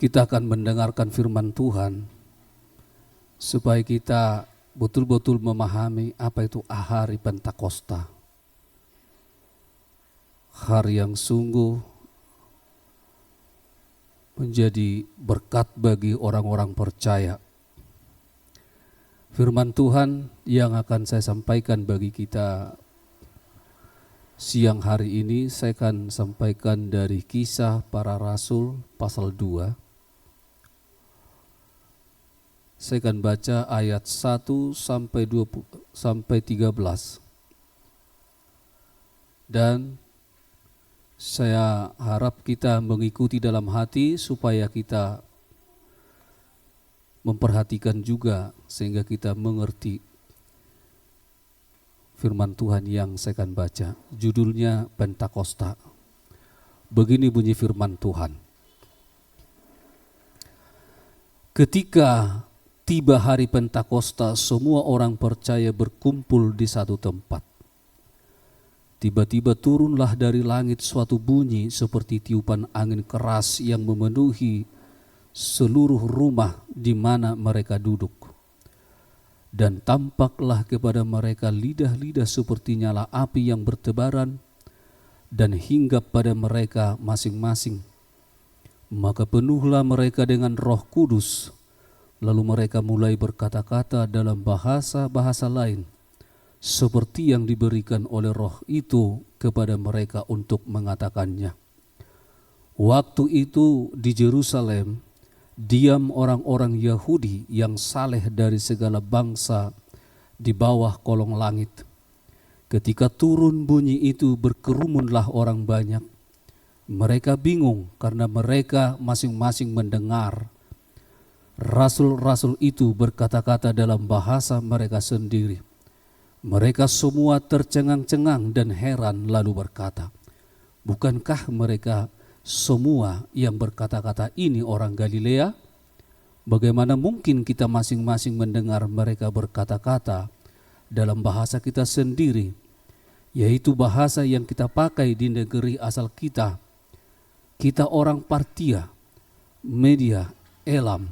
kita akan mendengarkan firman Tuhan supaya kita betul-betul memahami apa itu hari Pentakosta. Hari yang sungguh menjadi berkat bagi orang-orang percaya. Firman Tuhan yang akan saya sampaikan bagi kita siang hari ini, saya akan sampaikan dari Kisah Para Rasul pasal 2. Saya akan baca ayat 1 sampai 13. Dan saya harap kita mengikuti dalam hati supaya kita memperhatikan juga sehingga kita mengerti firman Tuhan yang saya akan baca. Judulnya Pentakosta. Begini bunyi firman Tuhan. Ketika tiba hari Pentakosta, semua orang percaya berkumpul di satu tempat. Tiba-tiba turunlah dari langit suatu bunyi seperti tiupan angin keras yang memenuhi seluruh rumah di mana mereka duduk. Dan tampaklah kepada mereka lidah-lidah seperti nyala api yang bertebaran dan hinggap pada mereka masing-masing. Maka penuhlah mereka dengan Roh Kudus, lalu mereka mulai berkata-kata dalam bahasa-bahasa lain, seperti yang diberikan oleh Roh itu kepada mereka untuk mengatakannya. Waktu itu di Yerusalem diam orang-orang Yahudi yang saleh dari segala bangsa di bawah kolong langit. Ketika turun bunyi itu, berkerumunlah orang banyak. Mereka bingung karena mereka masing-masing mendengar rasul-rasul itu berkata-kata dalam bahasa mereka sendiri. Mereka semua tercengang-cengang dan heran lalu berkata, bukankah mereka semua yang berkata-kata ini orang Galilea? Bagaimana mungkin kita masing-masing mendengar mereka berkata-kata dalam bahasa kita sendiri, yaitu bahasa yang kita pakai di negeri asal kita. Kita orang Partia, Media, Elam,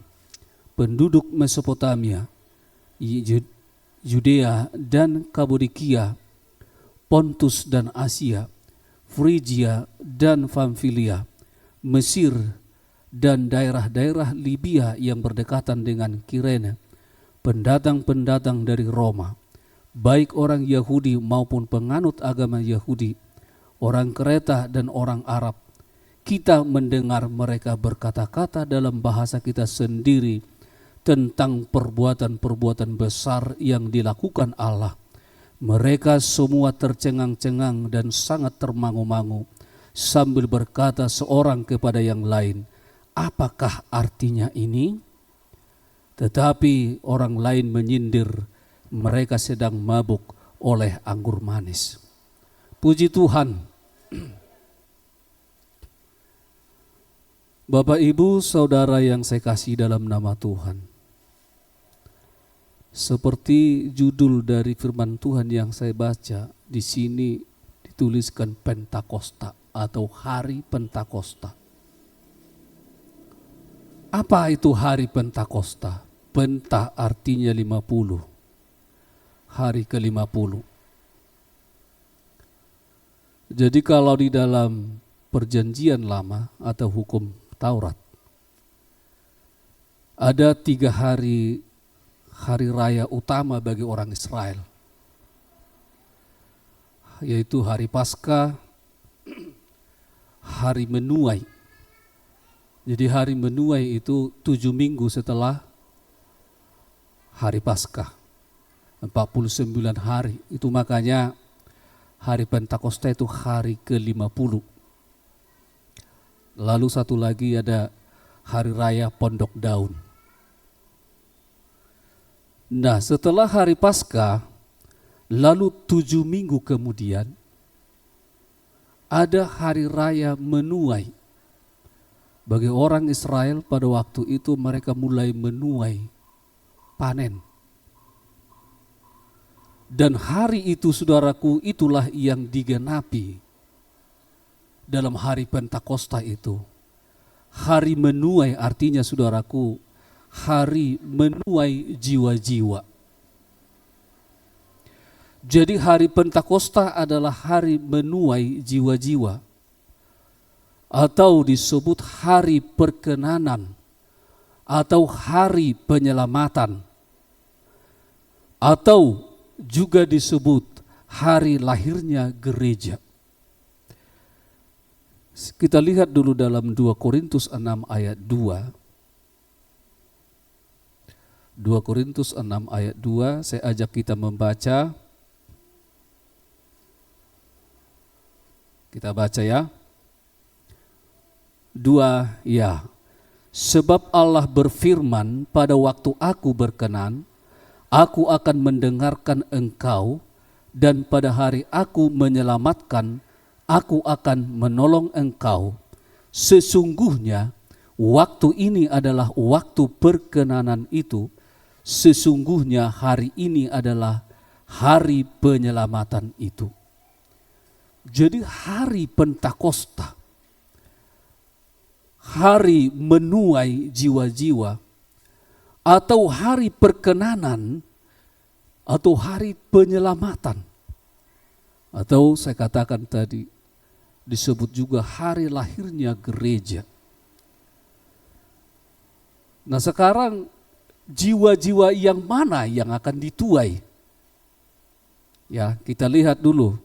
penduduk Mesopotamia, Yudea dan Kapadokia, Pontus dan Asia, Frigia dan Pamfilia, Mesir dan daerah-daerah Libya yang berdekatan dengan Kirene, pendatang-pendatang dari Roma, baik orang Yahudi maupun penganut agama Yahudi, orang Kreta dan orang Arab. Kita mendengar mereka berkata-kata dalam bahasa kita sendiri tentang perbuatan-perbuatan besar yang dilakukan Allah. Mereka semua tercengang-cengang dan sangat termangu-mangu sambil berkata seorang kepada yang lain, apakah artinya ini? Tetapi orang lain menyindir, mereka sedang mabuk oleh anggur manis. Puji Tuhan. Bapak, Ibu, Saudara yang saya kasih dalam nama Tuhan. Seperti judul dari firman Tuhan yang saya baca, di sini dituliskan Pentakosta atau hari Pentakosta. Apa itu hari Pentakosta? Penta artinya 50. Hari ke-50. Jadi kalau di dalam perjanjian lama atau hukum Taurat, ada 3 hari raya utama bagi orang Israel, yaitu hari Paskah, hari menuai. Jadi hari menuai itu 7 minggu setelah hari Paskah, 49 hari. Itu makanya hari Pentakosta itu hari ke-50. Lalu satu lagi ada hari raya Pondok Daun. Nah, setelah hari Paskah, lalu 7 minggu kemudian ada hari raya menuai. Bagi orang Israel pada waktu itu mereka mulai menuai, panen. Dan hari itu, saudaraku, itulah yang digenapi dalam hari Pentakosta itu. Hari menuai artinya saudaraku, hari menuai jiwa-jiwa. Jadi hari Pentakosta adalah hari menuai jiwa-jiwa, atau disebut hari perkenanan, atau hari penyelamatan, atau juga disebut hari lahirnya gereja. Kita lihat dulu dalam 2 Korintus 6 ayat 2. 2 Korintus 6 ayat 2, saya ajak kita membaca. Kita baca ya. 2 ya. Sebab Allah berfirman, pada waktu aku berkenan, aku akan mendengarkan engkau, dan pada hari aku menyelamatkan, aku akan menolong engkau. Sesungguhnya waktu ini adalah waktu perkenanan itu, sesungguhnya hari ini adalah hari penyelamatan itu. Jadi hari Pentakosta, hari menuai jiwa-jiwa, atau hari perkenanan, atau hari penyelamatan, atau saya katakan tadi disebut juga hari lahirnya gereja. Nah sekarang jiwa-jiwa yang mana yang akan dituai? Ya, kita lihat dulu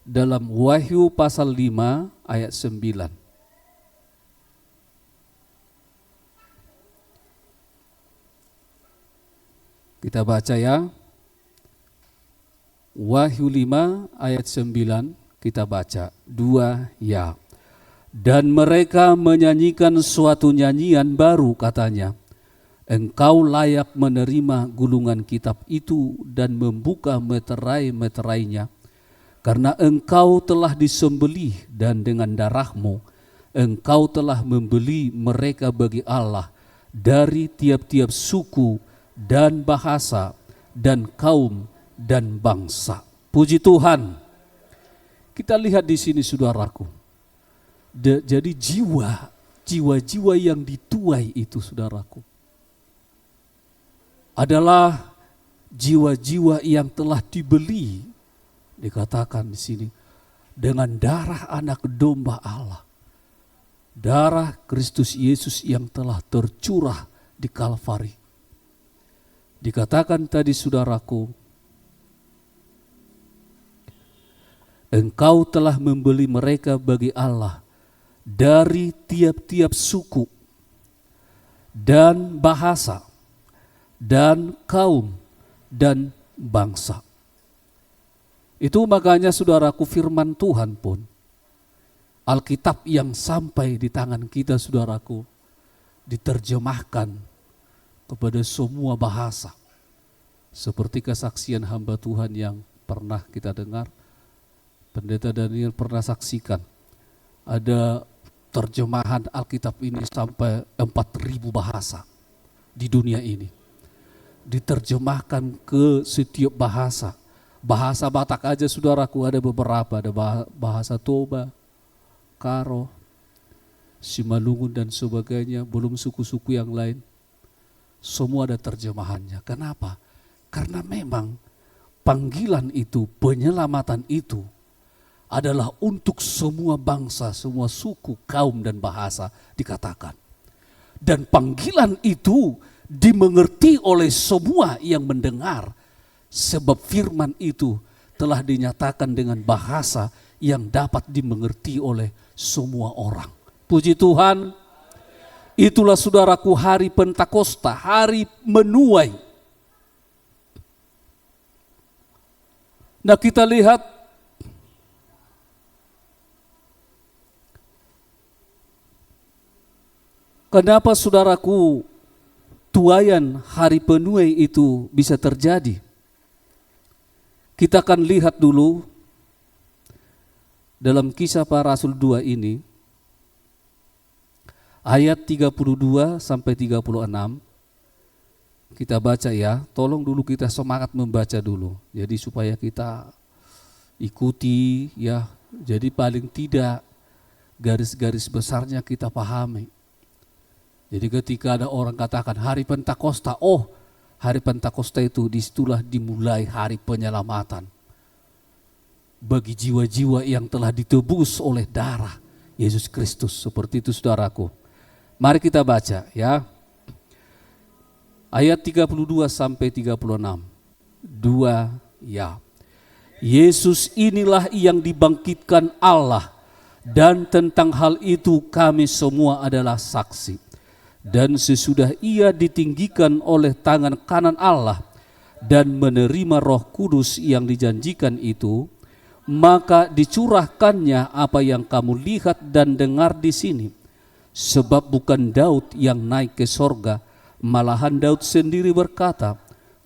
dalam Wahyu pasal 5 ayat 9. Kita baca ya. Wahyu 5 ayat 9 kita baca. 2 ya. Dan mereka menyanyikan suatu nyanyian baru, katanya. Engkau layak menerima gulungan kitab itu dan membuka meterai-meterainya. Karena engkau telah disembelih dan dengan darahmu engkau telah membeli mereka bagi Allah dari tiap-tiap suku dan bahasa dan kaum dan bangsa. Puji Tuhan. Kita lihat di sini saudaraku. Jadi jiwa-jiwa yang dituai itu saudaraku adalah jiwa-jiwa yang telah dibeli. Dikatakan di sini dengan darah anak domba Allah, darah Kristus Yesus yang telah tercurah di Kalvari. Dikatakan tadi saudaraku, engkau telah membeli mereka bagi Allah dari tiap-tiap suku dan bahasa dan kaum dan bangsa. Itu makanya saudaraku firman Tuhan pun, Alkitab yang sampai di tangan kita saudaraku, diterjemahkan kepada semua bahasa. Seperti kesaksian hamba Tuhan yang pernah kita dengar, Pendeta Daniel pernah saksikan. Ada terjemahan Alkitab ini sampai 4.000 bahasa di dunia ini. Diterjemahkan ke setiap bahasa. Bahasa Batak aja saudaraku ada beberapa, ada bahasa Toba, Karo, Simalungun dan sebagainya, belum suku-suku yang lain. Semua ada terjemahannya. Kenapa? Karena memang panggilan itu, penyelamatan itu adalah untuk semua bangsa, semua suku, kaum dan bahasa dikatakan. Dan panggilan itu dimengerti oleh semua yang mendengar. Sebab firman itu telah dinyatakan dengan bahasa yang dapat dimengerti oleh semua orang. Puji Tuhan. Itulah saudaraku hari Pentakosta, hari menuai. Nah kita lihat kenapa saudaraku tuaian hari penuai itu bisa terjadi. Kita akan lihat dulu dalam Kisah Para Rasul 2 ini, ayat 32 sampai 36. Kita baca ya, tolong dulu kita semangat membaca dulu. Jadi supaya kita ikuti ya, jadi paling tidak garis-garis besarnya kita pahami. Jadi ketika ada orang katakan hari Pentakosta, oh hari Pentakosta itu disitulah dimulai hari penyelamatan bagi jiwa-jiwa yang telah ditebus oleh darah Yesus Kristus. Seperti itu saudaraku. Mari kita baca ya. Ayat 32 sampai 36. 2 ya. Yesus inilah yang dibangkitkan Allah, dan tentang hal itu kami semua adalah saksi. Dan sesudah ia ditinggikan oleh tangan kanan Allah dan menerima Roh Kudus yang dijanjikan itu, maka dicurahkannya apa yang kamu lihat dan dengar di sini. Sebab bukan Daud yang naik ke sorga, malahan Daud sendiri berkata,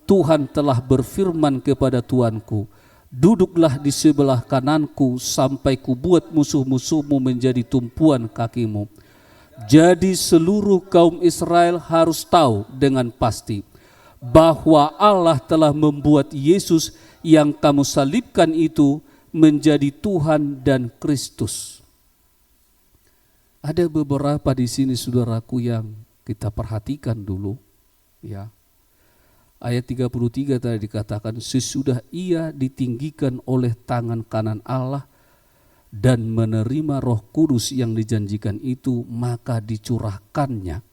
Tuhan telah berfirman kepada Tuanku, duduklah di sebelah kananku sampai kubuat musuh-musuhmu menjadi tumpuan kakimu. Jadi seluruh kaum Israel harus tahu dengan pasti bahwa Allah telah membuat Yesus yang kamu salibkan itu menjadi Tuhan dan Kristus. Ada beberapa di sini saudaraku yang kita perhatikan dulu ya. Ayat 33 tadi dikatakan sesudah ia ditinggikan oleh tangan kanan Allah dan menerima Roh Kudus yang dijanjikan itu, maka dicurahkannya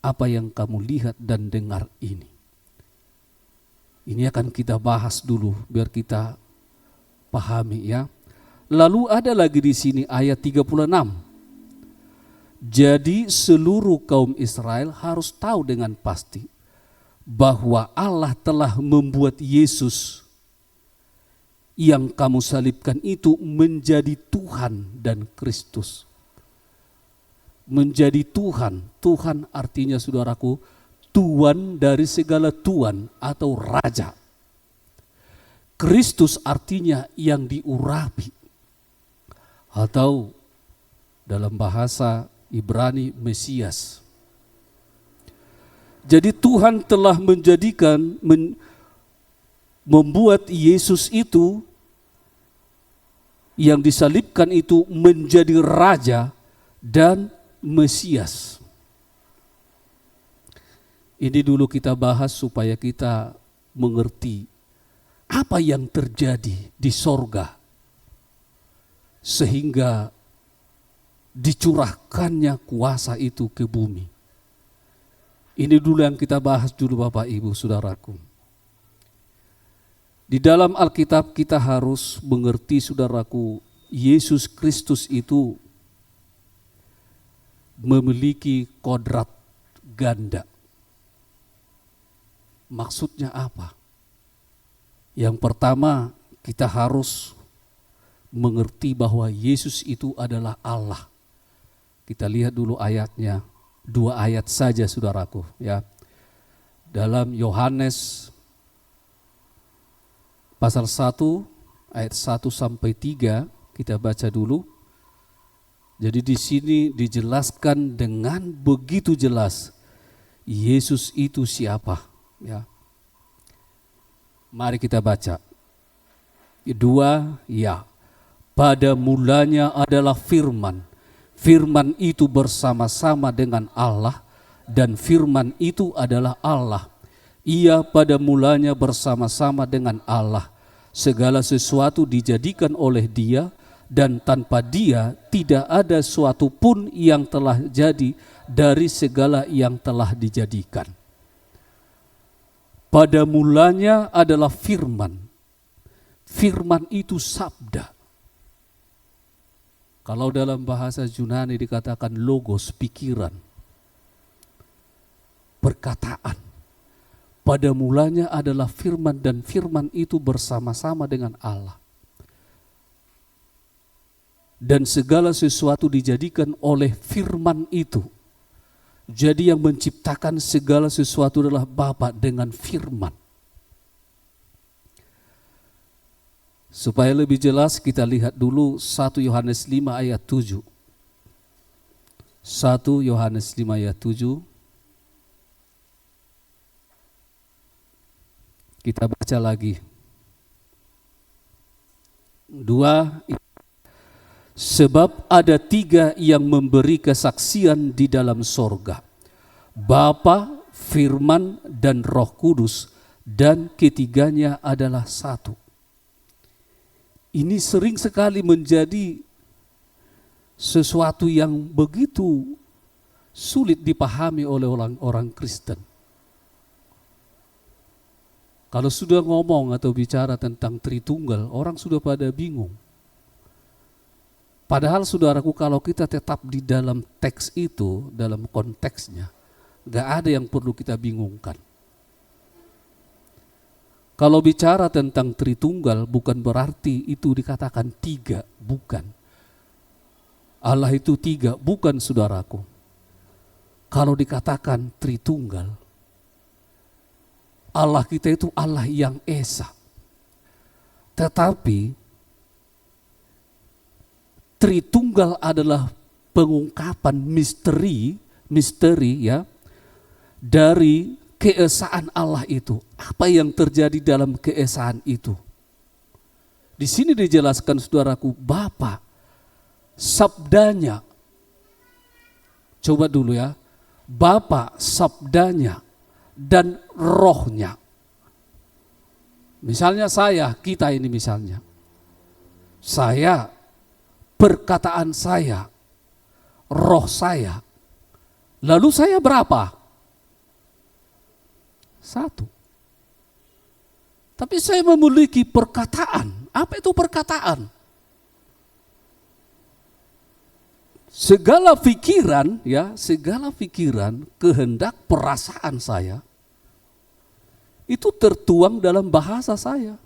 apa yang kamu lihat dan dengar ini. Ini akan kita bahas dulu biar kita pahami ya. Lalu ada lagi di sini ayat 36. Jadi seluruh kaum Israel harus tahu dengan pasti bahwa Allah telah membuat Yesus yang kamu salibkan itu menjadi Tuhan dan Kristus. Menjadi Tuhan. Tuhan artinya saudaraku, Tuan dari segala Tuan atau Raja. Kristus artinya yang diurapi. Atau dalam bahasa Ibrani Mesias. Jadi Tuhan telah membuat Yesus itu yang disalibkan itu menjadi Raja dan Mesias. Ini dulu kita bahas supaya kita mengerti apa yang terjadi di sorga sehingga dicurahkannya kuasa itu ke bumi. Ini dulu yang kita bahas dulu Bapak Ibu Saudaraku. Di dalam Alkitab kita harus mengerti saudaraku, Yesus Kristus itu memiliki kodrat ganda. Maksudnya apa? Yang pertama, kita harus mengerti bahwa Yesus itu adalah Allah. Kita lihat dulu ayatnya, 2 ayat saja saudaraku ya. Dalam Yohanes pasal 1 ayat 1 sampai 3 kita baca dulu. Jadi di sini dijelaskan dengan begitu jelas Yesus itu siapa ya. Mari kita baca. 2 ya. Pada mulanya adalah firman. Firman itu bersama-sama dengan Allah dan firman itu adalah Allah. Ia pada mulanya bersama-sama dengan Allah. Segala sesuatu dijadikan oleh Dia dan tanpa Dia tidak ada suatu pun yang telah jadi dari segala yang telah dijadikan. Pada mulanya adalah firman. Firman itu sabda. Kalau dalam bahasa Yunani dikatakan logos, pikiran, perkataan. Pada mulanya adalah firman dan firman itu bersama-sama dengan Allah. Dan segala sesuatu dijadikan oleh firman itu. Jadi yang menciptakan segala sesuatu adalah Bapa dengan firman. Supaya lebih jelas kita lihat dulu 1 Yohanes 5 ayat 7. 1 Yohanes 5 ayat 7. Kita baca lagi. 2. Sebab ada 3 yang memberi kesaksian di dalam sorga. Bapa, Firman, dan Roh Kudus, dan ketiganya adalah satu. Ini sering sekali menjadi sesuatu yang begitu sulit dipahami oleh orang-orang Kristen. Kalau sudah ngomong atau bicara tentang Tritunggal, orang sudah pada bingung. Padahal saudaraku, kalau kita tetap di dalam teks itu, dalam konteksnya, gak ada yang perlu kita bingungkan. Kalau bicara tentang Tritunggal bukan berarti itu dikatakan tiga, bukan. Allah itu tiga, bukan saudaraku. Kalau dikatakan Tritunggal, Allah kita itu Allah yang esa. Tetapi Tritunggal adalah pengungkapan misteri ya, dari keesaan Allah itu. Apa yang terjadi dalam keesaan itu? Di sini dijelaskan saudaraku, Bapa, sabdanya. Coba dulu ya. Bapa, sabdanya, dan rohnya. Misalnya kita ini misalnya. Saya, perkataan saya, roh saya. Lalu saya berapa? Satu. Tapi saya memiliki perkataan. Apa itu perkataan? Segala pikiran, kehendak, perasaan saya itu tertuang dalam bahasa saya.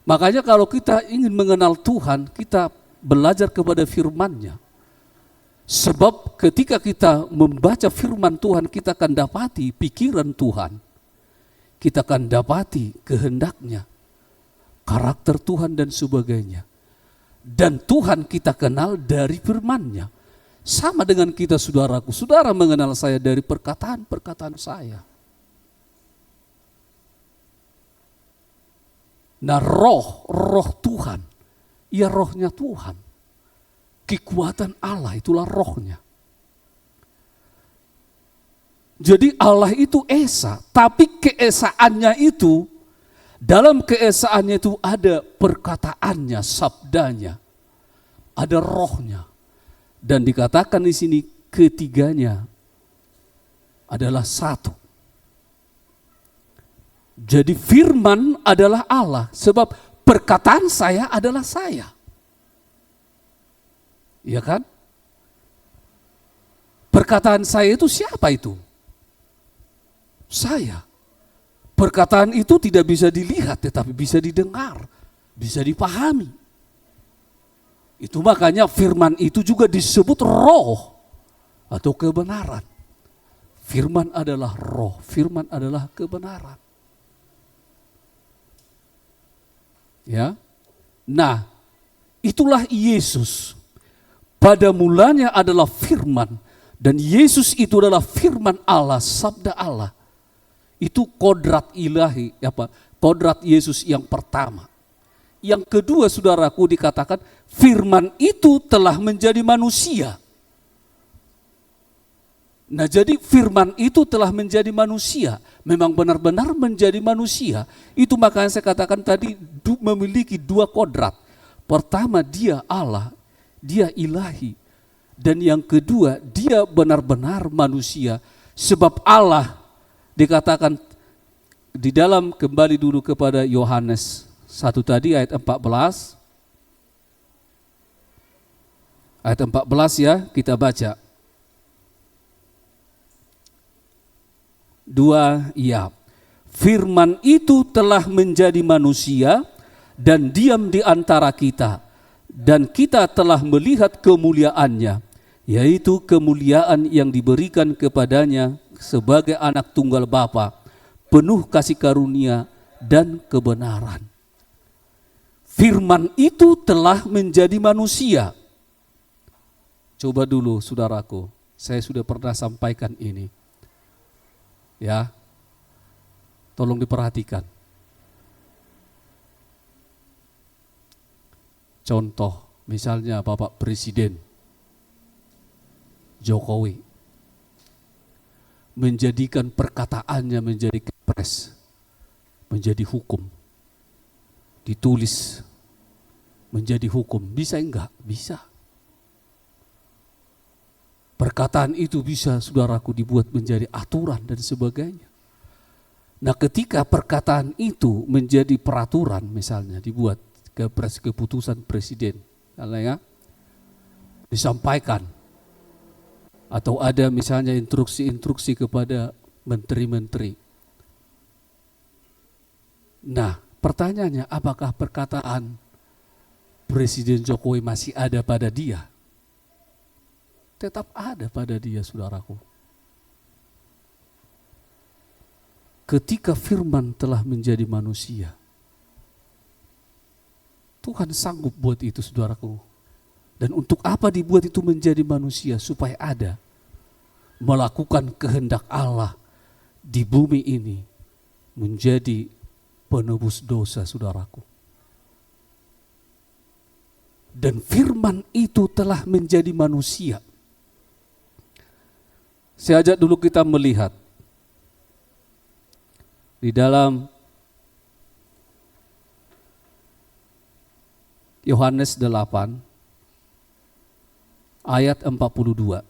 Makanya kalau kita ingin mengenal Tuhan, kita belajar kepada firman-Nya. Sebab ketika kita membaca firman Tuhan, kita akan dapati pikiran Tuhan. Kita akan dapati kehendaknya, karakter Tuhan dan sebagainya. Dan Tuhan kita kenal dari firman-Nya. Sama dengan kita saudaraku. Saudara mengenal saya dari perkataan-perkataan saya. Nah roh Tuhan, ya rohnya Tuhan. Kekuatan Allah itulah rohnya. Jadi Allah itu esa, tapi keesaannya itu, dalam keesaannya itu ada perkataannya, sabdanya, ada rohnya. Dan dikatakan di sini ketiganya adalah satu. Jadi firman adalah Allah, sebab perkataan saya adalah saya. Iya kan? Perkataan saya itu siapa itu? Saya. Perkataan itu tidak bisa dilihat tetapi bisa didengar, bisa dipahami. Itu makanya firman itu juga disebut roh atau kebenaran. Firman adalah roh, firman adalah kebenaran. Ya. Nah, itulah Yesus. Pada mulanya adalah firman, dan Yesus itu adalah firman Allah, sabda Allah. Itu kodrat ilahi, kodrat Yesus yang pertama. Yang kedua saudaraku dikatakan firman itu telah menjadi manusia. Nah jadi firman itu telah menjadi manusia, memang benar-benar menjadi manusia. Itu makanya saya katakan tadi memiliki dua kodrat. Pertama dia Allah, dia ilahi. Dan yang kedua, dia benar-benar manusia. Sebab Allah dikatakan di dalam, kembali dulu kepada Yohanes 1 tadi ayat 14. Ayat 14 ya, kita baca. 2, ya. Firman itu telah menjadi manusia dan diam di antara kita. Dan kita telah melihat kemuliaannya, yaitu kemuliaan yang diberikan kepadanya sebagai anak tunggal Bapa, penuh kasih karunia dan kebenaran. Firman itu telah menjadi manusia. Coba dulu saudaraku, saya sudah pernah sampaikan ini. Ya, tolong diperhatikan. Contoh, misalnya Bapak Presiden Jokowi. menjadikan perkataannya menjadi kepres, menjadi hukum, ditulis menjadi hukum. Bisa enggak? Bisa. Perkataan itu bisa, saudaraku, dibuat menjadi aturan dan sebagainya. Nah, ketika perkataan itu menjadi peraturan, misalnya dibuat keputusan presiden, ya, disampaikan, atau ada misalnya instruksi-instruksi kepada menteri-menteri. Nah, pertanyaannya, apakah perkataan Presiden Jokowi masih ada pada dia? Tetap ada pada dia, saudaraku. Ketika firman telah menjadi manusia, Tuhan sanggup buat itu, saudaraku. Dan untuk apa dibuat itu menjadi manusia? Supaya ada, melakukan kehendak Allah di bumi ini, menjadi penebus dosa, saudaraku. Dan firman itu telah menjadi manusia. Saya ajak dulu kita melihat di dalam Yohanes 8 ayat 42.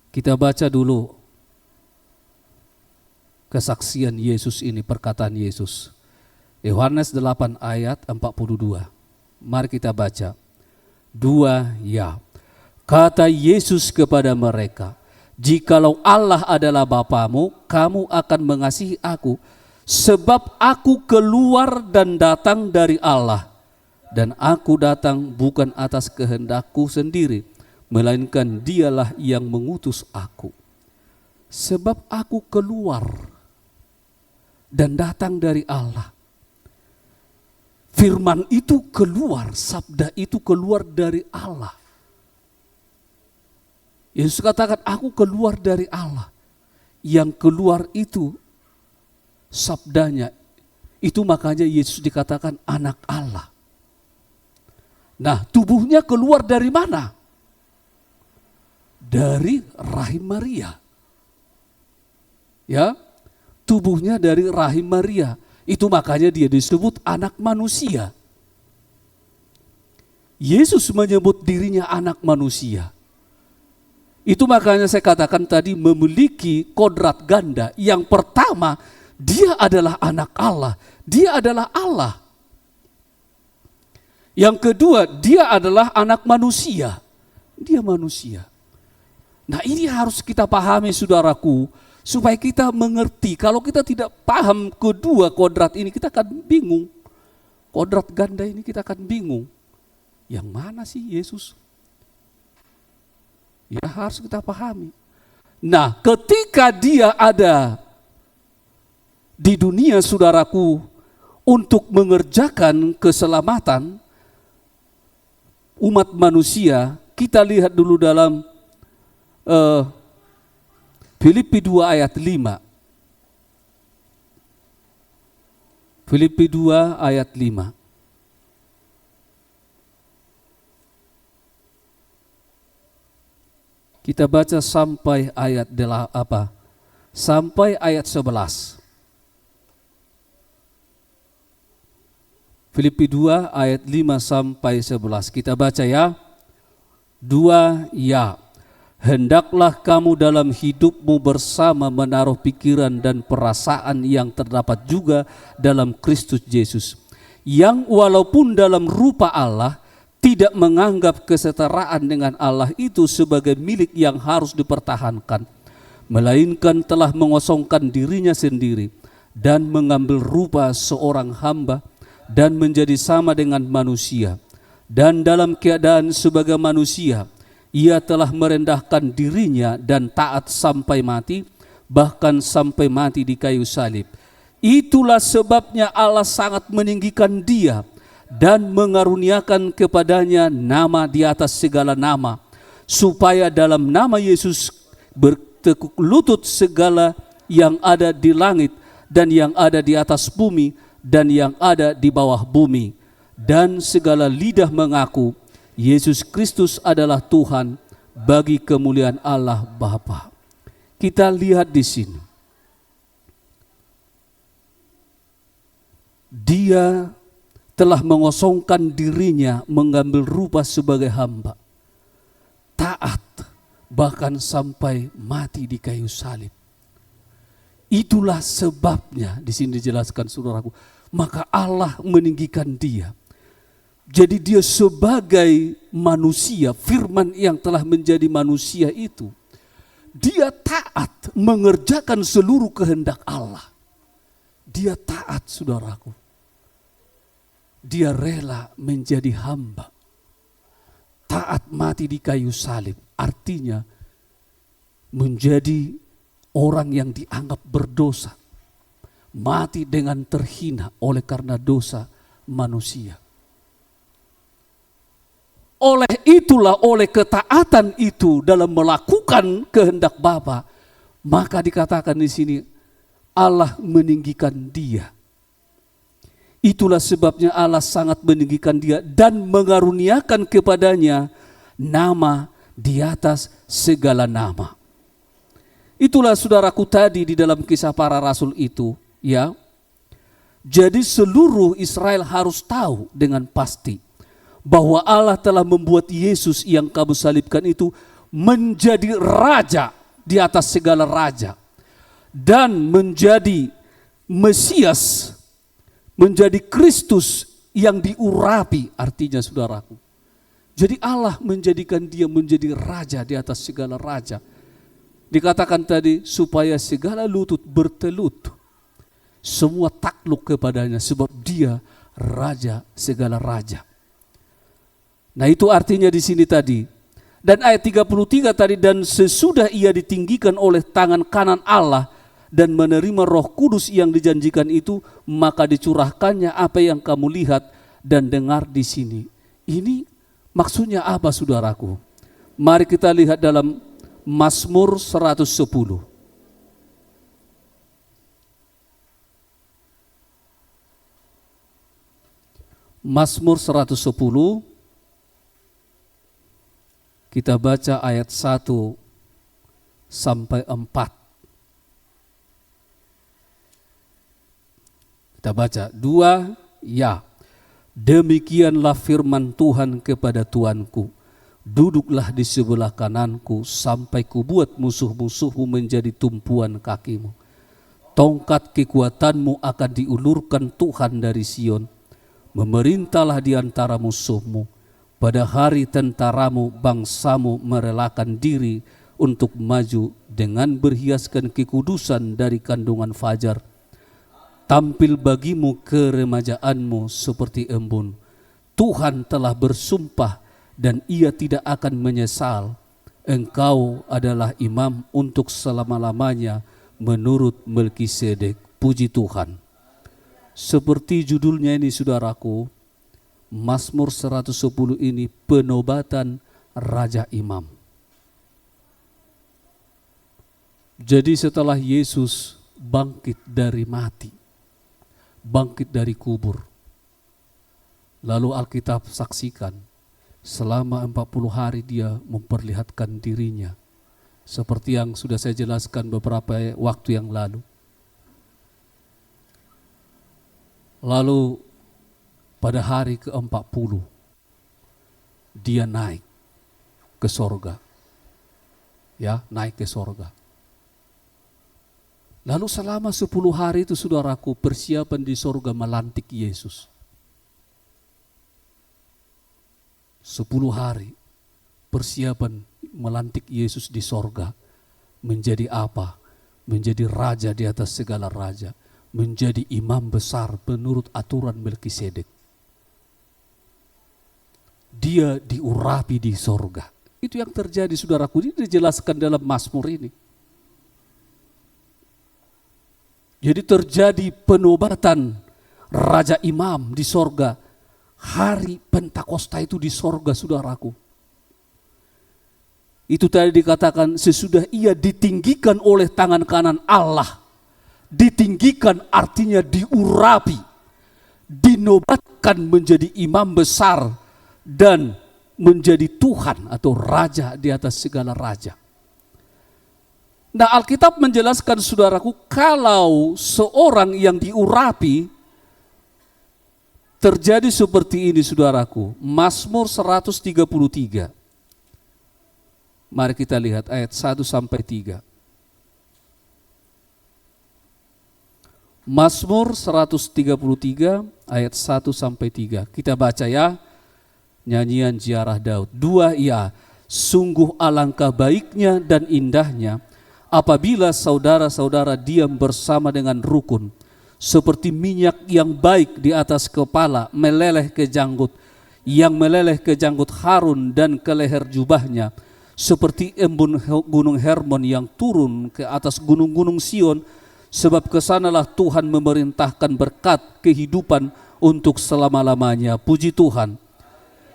Kita baca dulu kesaksian Yesus ini, perkataan Yesus. Yohanes 8 ayat 42. Mari kita baca. 2 ya. Kata Yesus kepada mereka, jikalau Allah adalah Bapamu, kamu akan mengasihi aku, sebab aku keluar dan datang dari Allah. Dan aku datang bukan atas kehendakku sendiri, melainkan dialah yang mengutus aku. Sebab aku keluar dan datang dari Allah. Firman itu keluar, sabda itu keluar dari Allah. Yesus katakan, aku keluar dari Allah. Yang keluar itu sabdanya. Itu makanya Yesus dikatakan anak Allah. Nah, tubuhnya keluar dari mana? Dari rahim Maria. Ya, tubuhnya dari rahim Maria. Itu makanya dia disebut anak manusia. Yesus menyebut dirinya anak manusia. Itu makanya saya katakan tadi memiliki kodrat ganda. Yang pertama, dia adalah anak Allah. Dia adalah Allah. Yang kedua, dia adalah anak manusia. Dia manusia. Nah, ini harus kita pahami, saudaraku, supaya kita mengerti. Kalau kita tidak paham kedua kodrat ini, kita akan bingung. Kodrat ganda ini kita akan bingung. Yang mana sih Yesus? Ya, harus kita pahami. Nah, ketika dia ada di dunia, saudaraku, untuk mengerjakan keselamatan umat manusia, kita lihat dulu dalam Filipi 2 ayat 5. Filipi 2 ayat 5. Kita baca sampai ayat sampai ayat 11. Filipi 2 ayat 5 sampai 11. Kita baca ya. 2 ya. Hendaklah kamu dalam hidupmu bersama menaruh pikiran dan perasaan yang terdapat juga dalam Kristus Yesus, yang walaupun dalam rupa Allah tidak menganggap kesetaraan dengan Allah itu sebagai milik yang harus dipertahankan, melainkan telah mengosongkan dirinya sendiri dan mengambil rupa seorang hamba dan menjadi sama dengan manusia, dan dalam keadaan sebagai manusia ia telah merendahkan dirinya dan taat sampai mati, bahkan sampai mati di kayu salib. Itulah sebabnya Allah sangat meninggikan dia dan mengaruniakan kepadanya nama di atas segala nama, supaya dalam nama Yesus bertekuk lutut segala yang ada di langit dan yang ada di atas bumi dan yang ada di bawah bumi, dan segala lidah mengaku Yesus Kristus adalah Tuhan bagi kemuliaan Allah Bapa. Kita lihat di sini. Dia telah mengosongkan dirinya, mengambil rupa sebagai hamba. Taat, bahkan sampai mati di kayu salib. Itulah sebabnya, di sini dijelaskan saudaraku, maka Allah meninggikan dia. Jadi dia sebagai manusia, firman yang telah menjadi manusia itu, dia taat mengerjakan seluruh kehendak Allah. Dia taat, saudaraku. Dia rela menjadi hamba. Taat mati di kayu salib, artinya menjadi orang yang dianggap berdosa. Mati dengan terhina oleh karena dosa manusia. Oleh itulah, oleh ketaatan itu dalam melakukan kehendak Bapa, maka dikatakan di sini Allah meninggikan dia. Itulah sebabnya Allah sangat meninggikan dia dan mengaruniakan kepadanya nama di atas segala nama. Itulah saudaraku tadi di dalam Kisah Para Rasul itu, ya. Jadi seluruh Israel harus tahu dengan pasti bahwa Allah telah membuat Yesus yang kamu salibkan itu menjadi raja di atas segala raja dan menjadi Mesias, menjadi Kristus yang diurapi, artinya saudaraku. Jadi Allah menjadikan dia menjadi raja di atas segala raja. Dikatakan tadi supaya segala lutut bertelut, semua takluk kepadanya sebab dia raja segala raja. Nah itu artinya di sini tadi. Dan ayat 33 tadi, dan sesudah ia ditinggikan oleh tangan kanan Allah dan menerima Roh Kudus yang dijanjikan itu, maka dicurahkannya apa yang kamu lihat dan dengar di sini. Ini maksudnya apa, saudaraku? Mari kita lihat dalam Mazmur 110. Mazmur 110. Kita baca ayat 1 sampai 4. Kita baca 2, ya. Demikianlah firman Tuhan kepada Tuanku, duduklah di sebelah kananku sampai kubuat musuh-musuhmu menjadi tumpuan kakimu. Tongkat kekuatanmu akan diulurkan Tuhan dari Sion. Memerintahlah di antara musuhmu. Pada hari tentaramu, bangsamu merelakan diri untuk maju dengan berhiaskan kekudusan dari kandungan fajar. Tampil bagimu keremajaanmu seperti embun. Tuhan telah bersumpah dan ia tidak akan menyesal. Engkau adalah imam untuk selama-lamanya menurut Melkisedek. Puji Tuhan. Seperti judulnya ini, saudaraku, Mazmur 110 ini penobatan Raja Imam. Jadi setelah Yesus bangkit dari mati, bangkit dari kubur, lalu Alkitab saksikan selama 40 hari dia memperlihatkan dirinya, seperti yang sudah saya jelaskan beberapa waktu yang lalu. Lalu pada hari ke-40 dia naik ke sorga. Ya, naik ke sorga. Lalu selama 10 hari itu, saudaraku, persiapan di sorga melantik Yesus. 10 hari persiapan melantik Yesus di sorga. Menjadi apa? Menjadi raja di atas segala raja. Menjadi imam besar menurut aturan Melkisedek. Dia diurapi di sorga. Itu yang terjadi, saudaraku. Ini dijelaskan dalam Mazmur ini. Jadi terjadi penobatan Raja Imam di sorga. Hari Pentakosta itu di sorga, saudaraku. Itu tadi dikatakan sesudah ia ditinggikan oleh tangan kanan Allah. Ditinggikan artinya diurapi. dinobatkan menjadi imam besar dan menjadi Tuhan atau Raja di atas segala raja. Nah, Alkitab menjelaskan saudaraku, kalau seorang yang diurapi terjadi seperti ini saudaraku. Mazmur 133. Mari kita lihat ayat 1 sampai 3. Mazmur 133 ayat 1 sampai 3. Kita baca ya. Nyanyian ziarah Daud. 2 ya, sungguh alangkah baiknya dan indahnya apabila saudara-saudara diam bersama dengan rukun, seperti minyak yang baik di atas kepala meleleh ke janggut, yang meleleh ke janggut Harun dan ke leher jubahnya, seperti embun gunung Hermon yang turun ke atas gunung-gunung Sion, sebab kesanalah Tuhan memerintahkan berkat kehidupan untuk selama-lamanya. Puji Tuhan.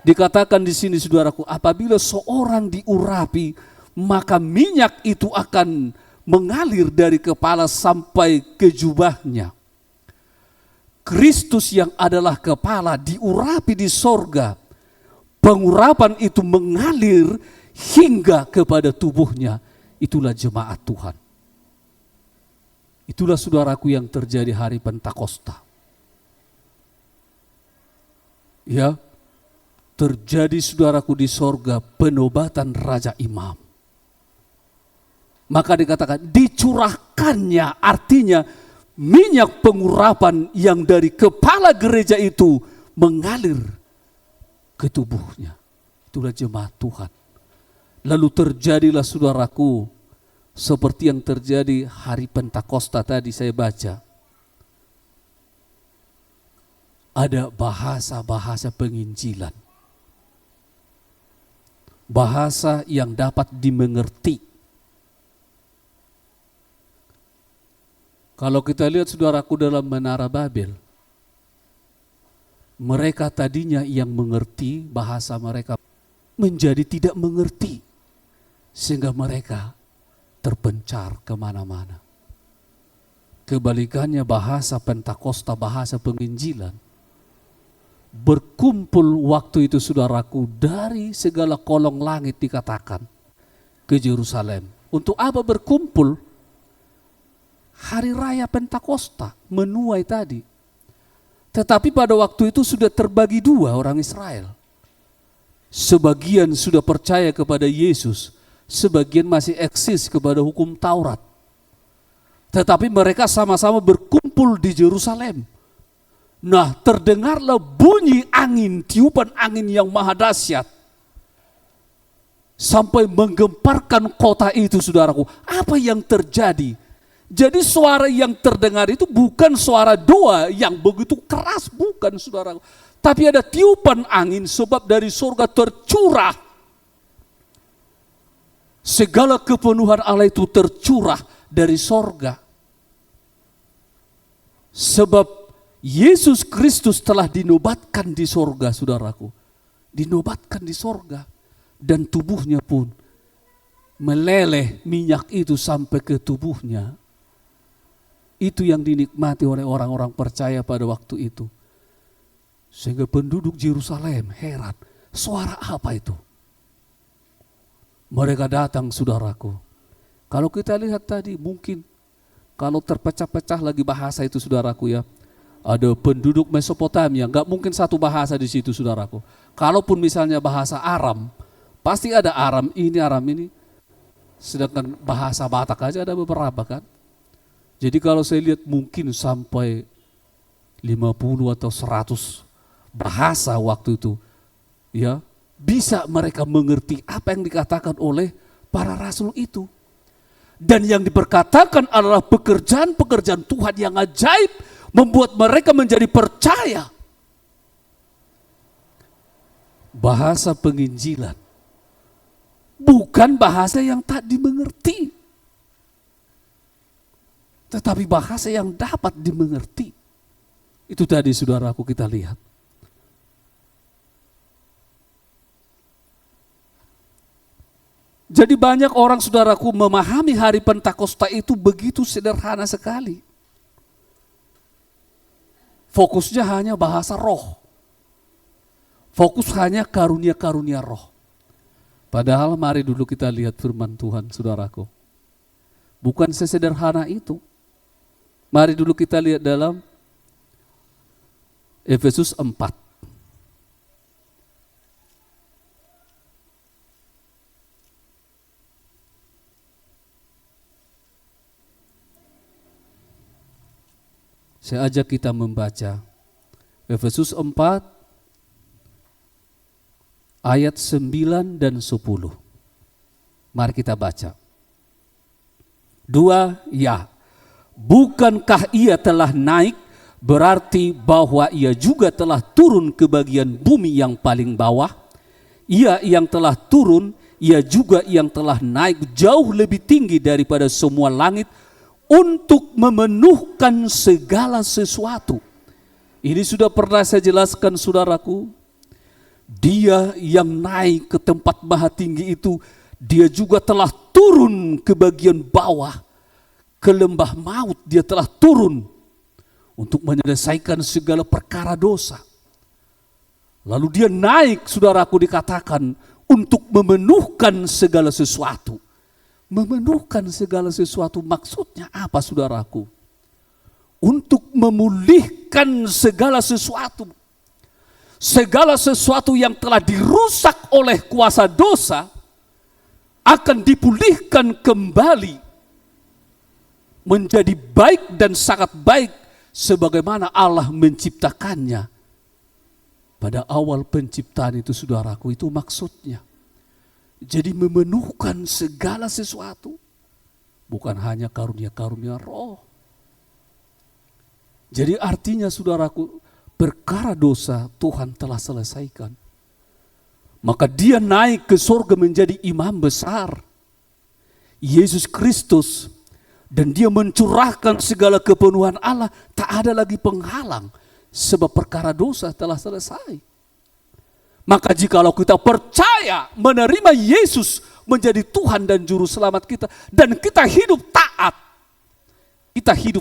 Dikatakan di sini saudaraku, apabila seorang diurapi, maka minyak itu akan mengalir dari kepala sampai ke jubahnya. Kristus yang adalah kepala diurapi di sorga. Pengurapan itu mengalir hingga kepada tubuhnya. Itulah jemaat Tuhan. Itulah saudaraku yang terjadi hari Pentakosta. Ya, terjadi saudaraku di sorga penobatan Raja Imam. Maka dikatakan dicurahkannya, artinya minyak pengurapan yang dari kepala gereja itu mengalir ke tubuhnya. Itulah jemaat Tuhan. Lalu terjadilah saudaraku seperti yang terjadi hari Pentakosta tadi saya baca. Ada bahasa-bahasa penginjilan. Bahasa yang dapat dimengerti. Kalau kita lihat saudaraku dalam Menara Babel, mereka tadinya yang mengerti bahasa mereka menjadi tidak mengerti, sehingga mereka terpencar kemana-mana. Kebalikannya bahasa Pentakosta, bahasa penginjilan, berkumpul waktu itu saudaraku dari segala kolong langit dikatakan ke Yerusalem. Untuk apa berkumpul? Hari raya Pentakosta menuai tadi. Tetapi pada waktu itu sudah terbagi dua orang Israel. Sebagian sudah percaya kepada Yesus, sebagian masih eksis kepada hukum Taurat. Tetapi mereka sama-sama berkumpul di Yerusalem. Nah, terdengarlah bunyi angin, tiupan angin yang maha dahsyat, sampai menggemparkan kota itu saudaraku. Apa yang terjadi? Jadi suara yang terdengar itu bukan suara doa yang begitu keras, bukan saudaraku. Tapi ada tiupan angin, sebab dari surga tercurah. Segala kepenuhan Allah itu tercurah dari surga. Sebab Yesus Kristus telah dinobatkan di sorga, saudaraku. Dinobatkan di sorga. Dan tubuhnya pun meleleh minyak itu sampai ke tubuhnya. Itu yang dinikmati oleh orang-orang percaya pada waktu itu. Sehingga penduduk Yerusalem heran, suara apa itu? Mereka datang saudaraku. Kalau kita lihat tadi mungkin, kalau terpecah-pecah lagi bahasa itu saudaraku ya, ada penduduk Mesopotamia, nggak mungkin satu bahasa di situ saudaraku. Kalaupun misalnya bahasa Aram, pasti ada Aram ini. Sedangkan bahasa Batak aja ada beberapa kan. Jadi kalau saya lihat mungkin sampai 50 atau 100 bahasa waktu itu, ya bisa mereka mengerti apa yang dikatakan oleh para rasul itu. Dan yang diperkatakan adalah pekerjaan-pekerjaan Tuhan yang ajaib, membuat mereka menjadi percaya. Bahasa penginjilan bukan bahasa yang tak dimengerti, tetapi bahasa yang dapat dimengerti. Itu tadi saudaraku kita lihat. Jadi banyak orang saudaraku memahami hari Pentakosta itu begitu sederhana sekali. fokusnya hanya bahasa roh. Fokus hanya karunia-karunia roh. Padahal mari dulu kita lihat firman Tuhan, saudaraku. Bukan sesederhana itu. Mari dulu kita lihat dalam Efesus 4. Saya ajak kita membaca Efesus 4 ayat 9 dan 10. Mari kita baca. 2, ya. Bukankah ia telah naik, berarti bahwa ia juga telah turun ke bagian bumi yang paling bawah. Ia yang telah turun, ia juga yang telah naik jauh lebih tinggi daripada semua langit untuk memenuhkan segala sesuatu. Ini sudah pernah saya jelaskan, saudaraku. Dia yang naik ke tempat maha tinggi itu, dia juga telah turun ke bagian bawah, ke lembah maut. Dia telah turun untuk menyelesaikan segala perkara dosa. Lalu dia naik, saudaraku, dikatakan untuk memenuhkan segala sesuatu. Memenuhkan segala sesuatu maksudnya apa, saudaraku? Untuk memulihkan segala sesuatu. Segala sesuatu yang telah dirusak oleh kuasa dosa akan dipulihkan kembali menjadi baik dan sangat baik sebagaimana Allah menciptakannya. Pada awal penciptaan itu, saudaraku, itu maksudnya. Jadi memenuhkan segala sesuatu. Bukan hanya karunia-karunia roh. Jadi artinya, saudaraku, perkara dosa Tuhan telah selesaikan. Maka dia naik ke surga menjadi imam besar, Yesus Kristus. Dan dia mencurahkan segala kepenuhan Allah. Tak ada lagi penghalang. Sebab perkara dosa telah selesai. Maka jikalau kita percaya menerima Yesus menjadi Tuhan dan Juru Selamat kita, dan kita hidup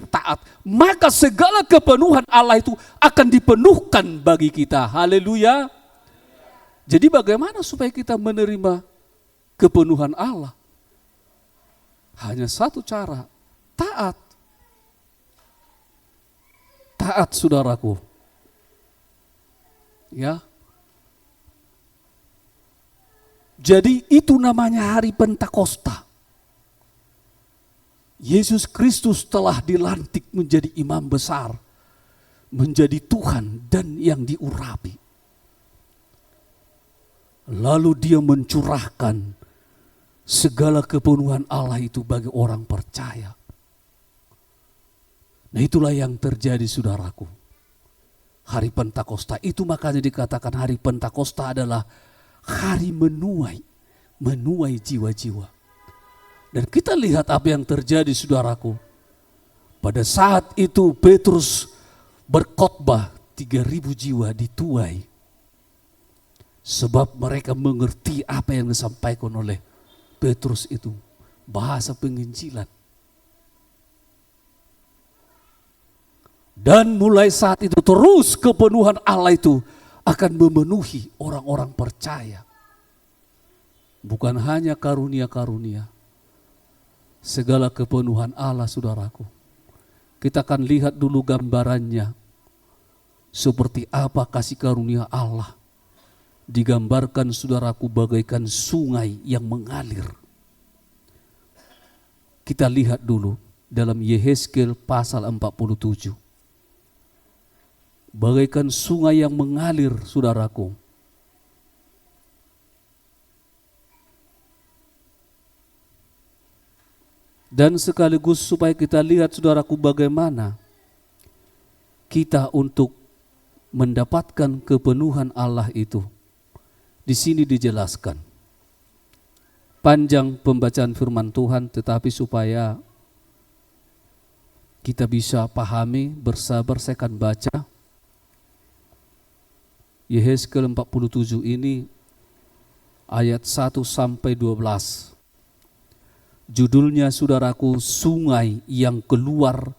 taat, maka segala kepenuhan Allah itu akan dipenuhkan bagi kita. Haleluya. Jadi bagaimana supaya kita menerima kepenuhan Allah? Hanya satu cara, taat. Taat, saudaraku. Ya. Jadi itu namanya hari Pentakosta. Yesus Kristus telah dilantik menjadi imam besar, menjadi Tuhan dan yang diurapi. Lalu dia mencurahkan segala kepenuhan Allah itu bagi orang percaya. Nah, itulah yang terjadi, saudaraku. Hari Pentakosta itu makanya dikatakan hari Pentakosta adalah hari menuai jiwa-jiwa. Dan kita lihat apa yang terjadi, saudaraku. Pada saat itu Petrus berkhotbah, 3.000 jiwa dituai. Sebab mereka mengerti apa yang disampaikan oleh Petrus itu. Bahasa penginjilan. Dan mulai saat itu terus kepenuhan Allah itu akan memenuhi orang-orang percaya. Bukan hanya karunia-karunia. Segala kepenuhan Allah, saudaraku. Kita akan lihat dulu gambarannya. Seperti apa kasih karunia Allah. Digambarkan, saudaraku, bagaikan sungai yang mengalir. Kita lihat dulu dalam Yehezkiel pasal 47. Bagaikan sungai yang mengalir, saudaraku. Dan sekaligus supaya kita lihat, saudaraku, bagaimana kita untuk mendapatkan kepenuhan Allah itu. Di sini dijelaskan. Panjang pembacaan firman Tuhan, tetapi supaya kita bisa pahami, bersabar, saya akan baca. Yehezkiel 47 ini ayat 1 sampai 12. Judulnya, saudaraku, sungai yang keluar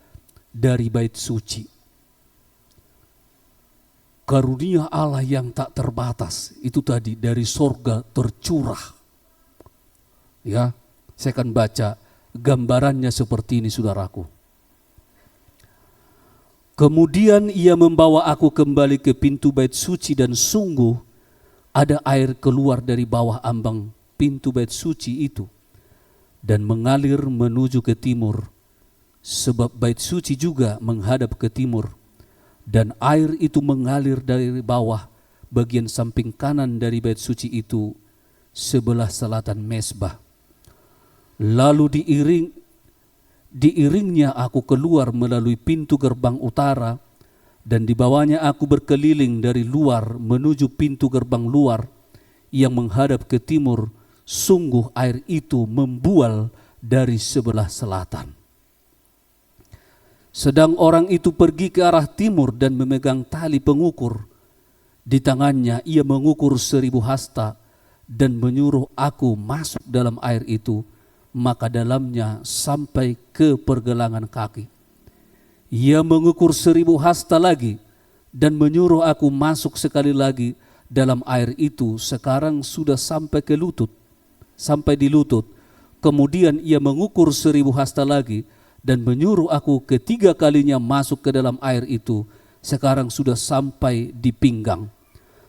dari bait suci. karunia Allah yang tak terbatas itu tadi dari sorga tercurah. Ya, saya akan baca gambarannya seperti ini, saudaraku. Kemudian ia membawa aku kembali ke pintu bait suci, dan sungguh ada air keluar dari bawah ambang pintu bait suci itu dan mengalir menuju ke timur, sebab bait suci juga menghadap ke timur. Dan air itu mengalir dari bawah bagian samping kanan dari bait suci itu sebelah selatan mezbah. Lalu diiringnya aku keluar melalui pintu gerbang utara, dan dibawanya aku berkeliling dari luar menuju pintu gerbang luar yang menghadap ke timur. Sungguh air itu membual dari sebelah selatan. Sedang orang itu pergi ke arah timur dan memegang tali pengukur. Di tangannya ia mengukur 1000 hasta dan menyuruh aku masuk dalam air itu, maka dalamnya sampai ke pergelangan kaki. Ia mengukur 1000 hasta lagi dan menyuruh aku masuk sekali lagi dalam air itu, sekarang sudah sampai ke lutut, sampai di lutut. Kemudian ia mengukur 1000 hasta lagi dan menyuruh aku ketiga kalinya masuk ke dalam air itu, sekarang sudah sampai di pinggang.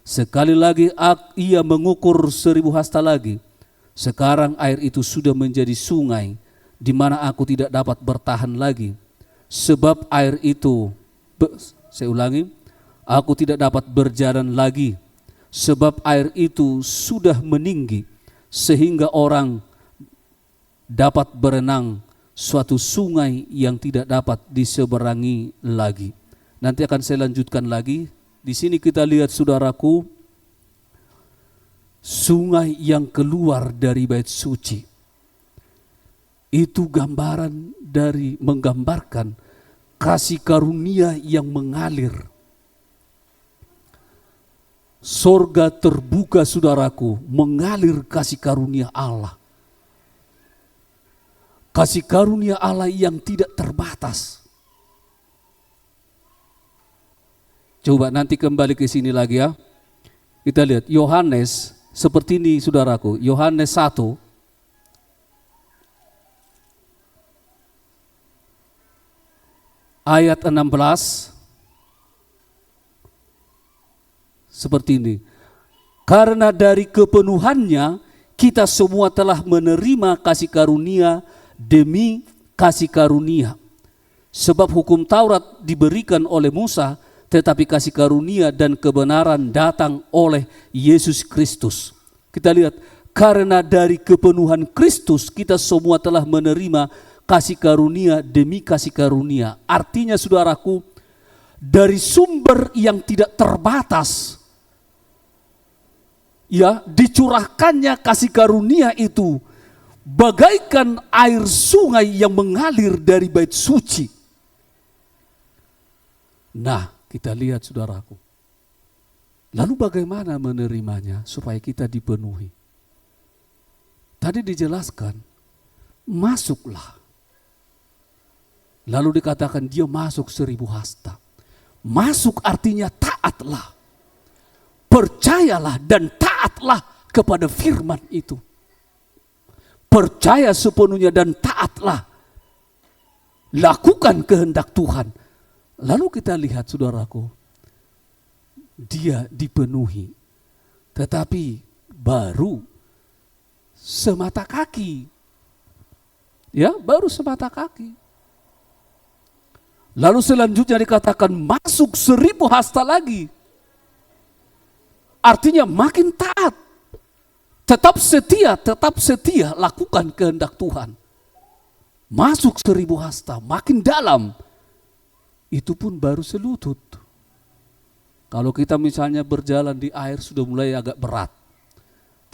Sekali lagi ia mengukur 1000 hasta lagi, sekarang air itu sudah menjadi sungai, di mana aku tidak dapat bertahan lagi. Sebab air itu, saya ulangi, aku tidak dapat berjalan lagi, sebab air itu sudah meninggi, sehingga orang dapat berenang, suatu sungai yang tidak dapat diseberangi lagi. Nanti akan saya lanjutkan lagi. Di sini kita lihat, saudaraku, sungai yang keluar dari bait suci. Itu gambaran dari, menggambarkan kasih karunia yang mengalir. Sorga terbuka, saudaraku, mengalir kasih karunia Allah. Kasih karunia Allah yang tidak terbatas. Coba nanti kembali ke sini lagi ya. Kita lihat Yohanes seperti ini, saudaraku. Yohanes 1 ayat 16 seperti ini. Karena dari kepenuhannya kita semua telah menerima kasih karunia demi kasih karunia. Sebab hukum Taurat diberikan oleh Musa, tetapi kasih karunia dan kebenaran datang oleh Yesus Kristus. Kita lihat, karena dari kepenuhan Kristus kita semua telah menerima kasih karunia demi kasih karunia. Artinya, saudaraku, dari sumber yang tidak terbatas, ya, dicurahkannya kasih karunia itu bagaikan air sungai yang mengalir dari bait suci. Nah, kita lihat, saudaraku, lalu bagaimana menerimanya supaya kita dipenuhi? Tadi dijelaskan, masuklah. Lalu dikatakan dia masuk 1000 hasta. Masuk artinya taatlah, percayalah dan taatlah kepada firman itu. Percaya sepenuhnya dan taatlah. Lakukan kehendak Tuhan. Lalu kita lihat, saudaraku, dia dipenuhi. Tetapi baru semata kaki. Ya, baru semata kaki. Lalu selanjutnya dikatakan masuk 1000 hasta lagi. Artinya makin taat. Tetap setia lakukan kehendak Tuhan. Masuk 1000 hasta, makin dalam. Itu pun baru selutut. Kalau kita misalnya berjalan di air sudah mulai agak berat.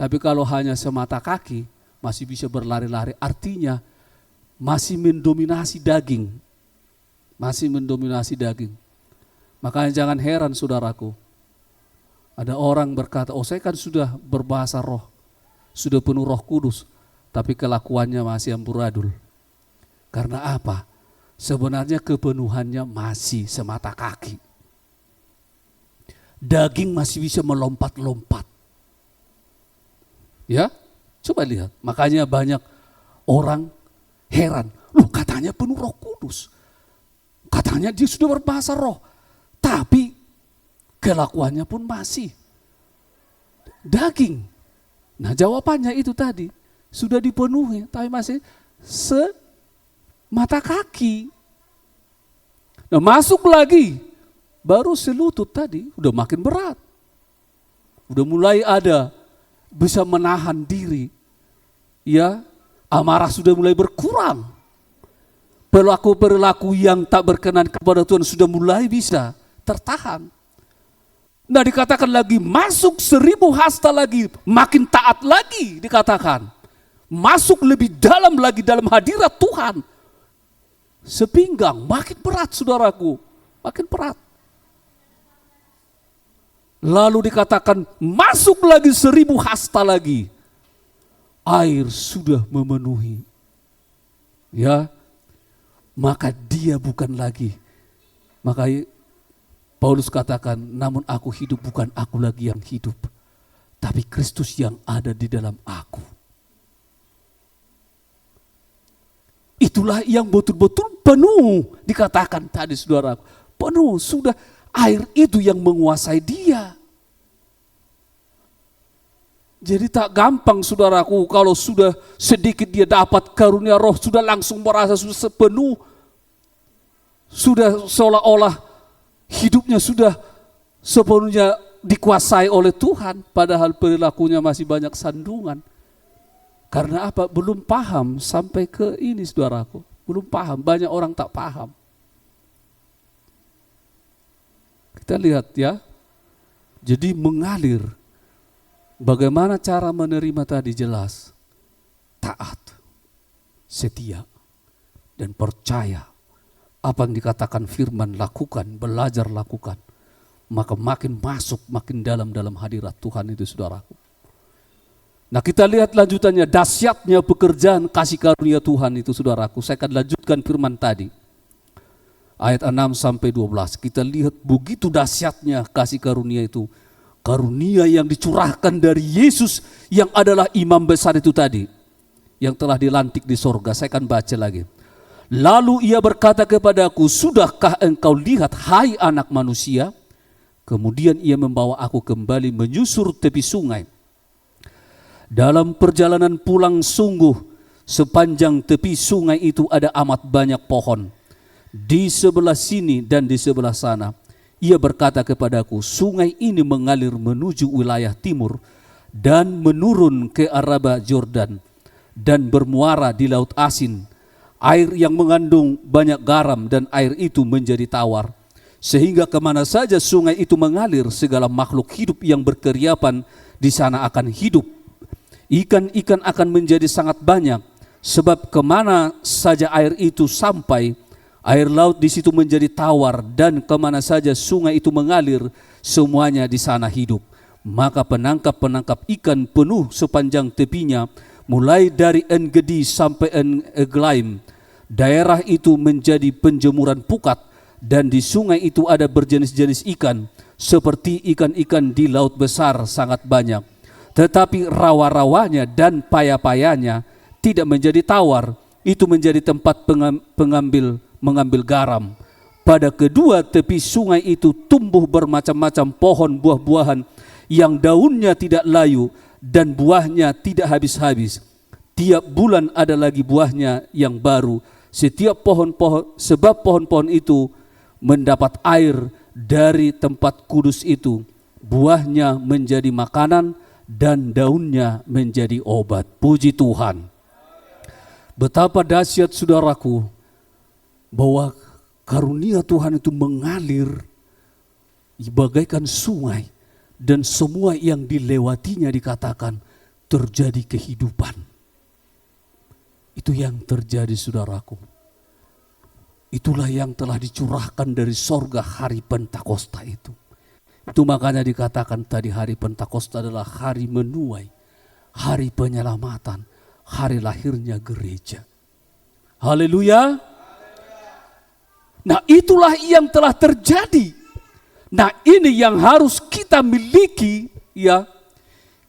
Tapi kalau hanya semata kaki, masih bisa berlari-lari. Artinya masih mendominasi daging. Masih mendominasi daging. Makanya jangan heran, saudaraku. Ada orang berkata, oh saya kan sudah berbahasa roh. Sudah penuh Roh Kudus, tapi kelakuannya masih amburadul. Karena apa? Sebenarnya kepenuhannya masih semata kaki. daging masih bisa melompat-lompat. Ya, coba lihat. Makanya banyak orang heran. Loh, katanya penuh Roh Kudus. Katanya dia sudah berbahasa roh. Tapi kelakuannya pun masih daging. Nah, jawabannya itu tadi. Sudah dipenuhi, tapi masih semata kaki. Nah, masuk lagi. Baru selutut tadi, udah makin berat. Udah mulai ada bisa menahan diri. Ya, amarah sudah mulai berkurang. Perilaku-perilaku yang tak berkenan kepada Tuhan sudah mulai bisa tertahan. Nah, dikatakan lagi masuk 1000 hasta lagi, makin taat lagi dikatakan. Masuk lebih dalam lagi dalam hadirat Tuhan. Sepinggang, makin berat saudaraku, makin berat. Lalu dikatakan masuk lagi 1000 hasta lagi. Air sudah memenuhi. Ya, maka dia bukan lagi. Maka Paulus katakan, namun aku hidup bukan aku lagi yang hidup, tapi Kristus yang ada di dalam aku. Itulah yang betul-betul penuh dikatakan tadi saudaraku. Penuh, sudah air itu yang menguasai dia. Jadi tak gampang saudaraku kalau sudah sedikit dia dapat karunia roh sudah langsung merasa sudah sepenuh. Sudah seolah-olah hidupnya sudah sepenuhnya dikuasai oleh Tuhan. Padahal perilakunya masih banyak sandungan. Karena apa? Belum paham sampai ke ini saudaraku. Belum paham, banyak orang tak paham. Kita lihat ya. Jadi mengalir. Bagaimana cara menerima tadi jelas. Taat, setia, dan percaya. Apa yang dikatakan firman lakukan, belajar lakukan. Maka makin masuk, makin dalam hadirat Tuhan itu saudaraku. Nah, kita lihat lanjutannya, dahsyatnya pekerjaan kasih karunia Tuhan itu saudaraku. Saya akan lanjutkan firman tadi. Ayat 6-12. Kita lihat begitu dahsyatnya kasih karunia itu. Karunia yang dicurahkan dari Yesus yang adalah imam besar itu tadi. Yang telah dilantik di sorga. Saya akan baca lagi. Lalu ia berkata kepadaku, sudahkah engkau lihat hai anak manusia? Kemudian ia membawa aku kembali menyusur tepi sungai. Dalam perjalanan pulang sungguh, sepanjang tepi sungai itu ada amat banyak pohon. Di sebelah sini dan di sebelah sana. Ia berkata kepadaku, sungai ini mengalir menuju wilayah timur dan menurun ke Araba Yordan dan bermuara di Laut Asin. Air yang mengandung banyak garam dan air itu menjadi tawar. Sehingga kemana saja sungai itu mengalir, segala makhluk hidup yang berkeriapan di sana akan hidup. Ikan-ikan akan menjadi sangat banyak, sebab kemana saja air itu sampai, air laut di situ menjadi tawar, dan kemana saja sungai itu mengalir, semuanya di sana hidup. Maka penangkap-penangkap ikan penuh sepanjang tepinya, mulai dari En-Gedi sampai En-Eglaim. Daerah itu menjadi penjemuran pukat, dan di sungai itu ada berjenis-jenis ikan, seperti ikan-ikan di laut besar sangat banyak. Tetapi rawa-rawanya dan paya-payanya tidak menjadi tawar, itu menjadi tempat mengambil garam. Pada kedua tepi sungai itu tumbuh bermacam-macam pohon buah-buahan yang daunnya tidak layu dan buahnya tidak habis-habis. Tiap bulan ada lagi buahnya yang baru. Setiap pohon-pohon, sebab pohon-pohon itu mendapat air dari tempat kudus itu. Buahnya menjadi makanan dan daunnya menjadi obat. Puji Tuhan. Betapa dahsyat saudaraku, bahwa karunia Tuhan itu mengalir bagaikan sungai, dan semua yang dilewatinya dikatakan terjadi kehidupan. Itu yang terjadi saudaraku. Itulah yang telah dicurahkan dari sorga hari Pentakosta itu. Itu makanya dikatakan tadi hari Pentakosta adalah hari menuai, hari penyelamatan, hari lahirnya gereja. Haleluya. Nah, itulah yang telah terjadi. Nah, ini yang harus kita kita miliki, ya,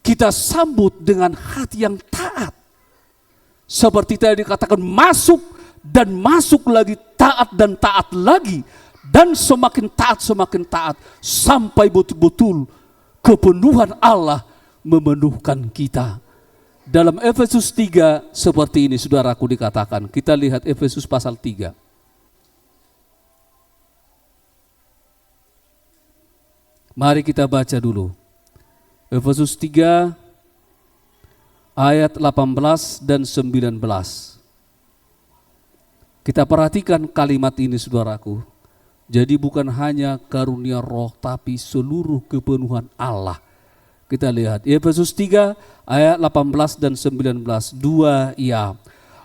kita sambut dengan hati yang taat. Seperti tadi dikatakan, masuk dan masuk lagi, taat dan taat lagi, dan semakin taat sampai betul-betul kepenuhan Allah memenuhkan kita. Dalam Efesus 3 seperti ini saudaraku dikatakan. Kita lihat Efesus pasal 3. Mari kita baca dulu. Efesus 3 ayat 18 dan 19. Kita perhatikan kalimat ini saudaraku. Jadi bukan hanya karunia roh tapi seluruh kepenuhan Allah. Kita lihat Efesus 3 ayat 18 dan 19. 2 ya.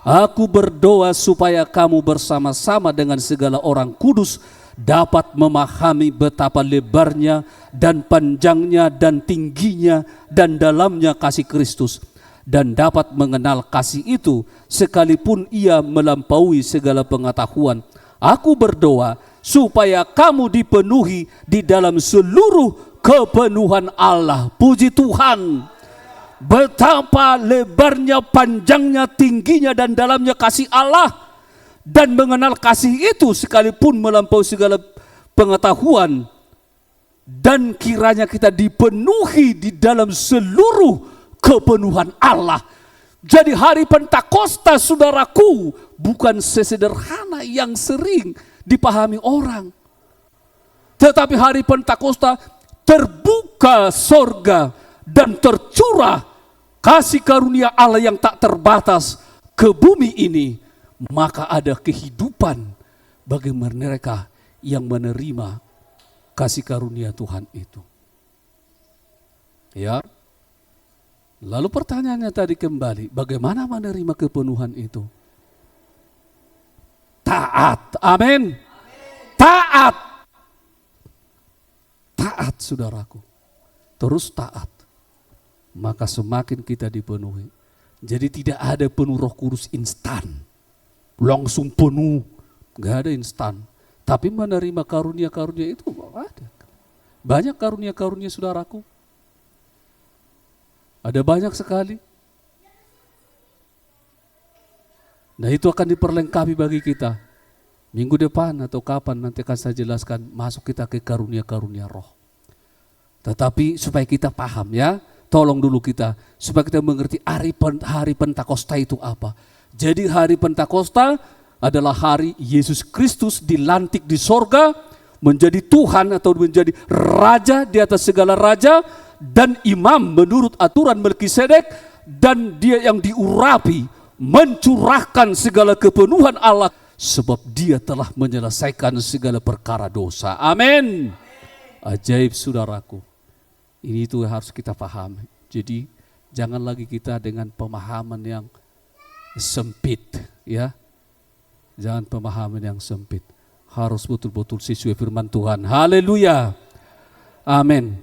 Aku berdoa supaya kamu bersama-sama dengan segala orang kudus dapat memahami betapa lebarnya dan panjangnya dan tingginya dan dalamnya kasih Kristus, dan dapat mengenal kasih itu sekalipun ia melampaui segala pengetahuan. Aku berdoa supaya kamu dipenuhi di dalam seluruh kepenuhan Allah. Puji Tuhan. Betapa lebarnya, panjangnya, tingginya dan dalamnya kasih Allah, dan mengenal kasih itu sekalipun melampaui segala pengetahuan, dan kiranya kita dipenuhi di dalam seluruh kepenuhan Allah. Jadi hari Pentakosta saudaraku bukan sesederhana yang sering dipahami orang, tetapi hari Pentakosta terbuka sorga dan tercurah kasih karunia Allah yang tak terbatas ke bumi ini. Maka ada kehidupan bagi mereka yang menerima kasih karunia Tuhan itu. Ya. Lalu pertanyaannya tadi kembali, bagaimana menerima kepenuhan itu? Taat. Amin. Taat. Taat saudaraku. Terus taat. Maka semakin kita dipenuhi. Jadi tidak ada penuh Roh Kudus instan. Langsung penuh, gak ada instan. Tapi menerima karunia-karunia itu ada. Banyak karunia-karunia saudaraku. Ada banyak sekali. Nah itu akan diperlengkapi bagi kita. Minggu depan atau kapan nanti akan saya jelaskan, masuk kita ke karunia-karunia roh. Tetapi supaya kita paham ya, tolong dulu kita, supaya kita mengerti hari Pentakosta itu apa. Jadi hari Pentakosta adalah hari Yesus Kristus dilantik di sorga, menjadi Tuhan atau menjadi Raja di atas segala raja, dan imam menurut aturan Melkisedek, dan dia yang diurapi, mencurahkan segala kepenuhan Allah, sebab dia telah menyelesaikan segala perkara dosa. Amin. Ajaib saudaraku. Ini itu harus kita pahami. Jadi jangan lagi kita dengan pemahaman yang sempit, ya. Jangan pemahaman yang sempit. Harus betul-betul sesuai firman Tuhan. Haleluya. Amin.